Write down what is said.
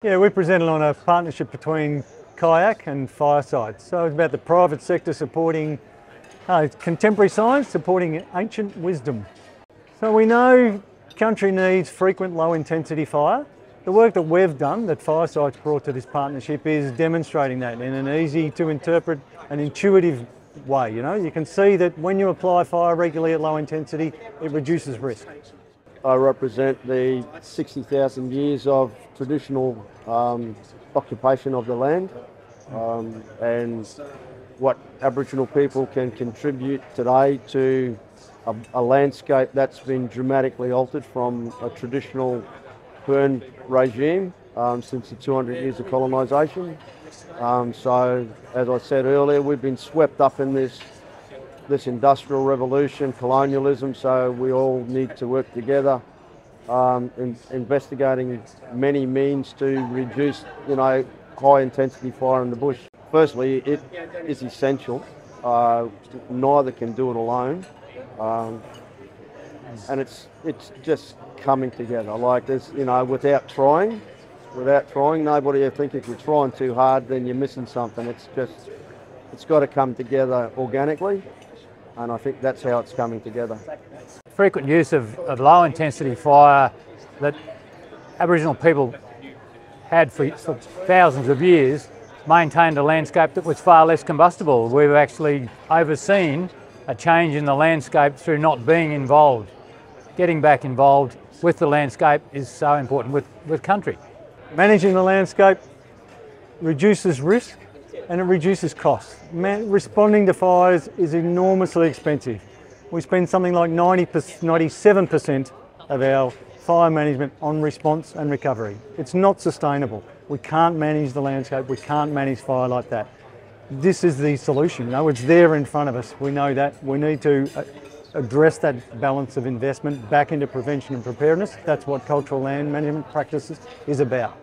Yeah, we presented on a partnership between QYAC and Firesight. So it's about the private sector supporting contemporary science, supporting ancient wisdom. So we know country needs frequent low intensity fire. The work that we've done, that Firesight's brought to this partnership, is demonstrating that in an easy to interpret and intuitive way. You can see that when you apply fire regularly at low intensity, it reduces risk. I represent the 60,000 years of traditional occupation of the land and what Aboriginal people can contribute today to a landscape that's been dramatically altered from a traditional burn regime since the 200 years of colonisation. So, as I said earlier, we've been swept up in this industrial revolution, colonialism, so we all need to work together investigating many means to reduce, high intensity fire in the bush. Firstly, it is essential. Neither can do it alone. And it's just coming together. Like there's, without trying, nobody will think if you're trying too hard, then you're missing something. It's got to come together organically. And I think that's how it's coming together. Frequent use of low intensity fire that Aboriginal people had for thousands of years maintained a landscape that was far less combustible. We've actually overseen a change in the landscape through not being involved. Getting back involved with the landscape is so important with country. Managing the landscape reduces risk and it reduces costs. Responding to fires is enormously expensive. We spend something like 97% of our fire management on response and recovery. It's not sustainable. We can't manage the landscape, we can't manage fire like that. This is the solution. It's there in front of us. We know that. We need to address that balance of investment back into prevention and preparedness. That's what cultural land management practices is about.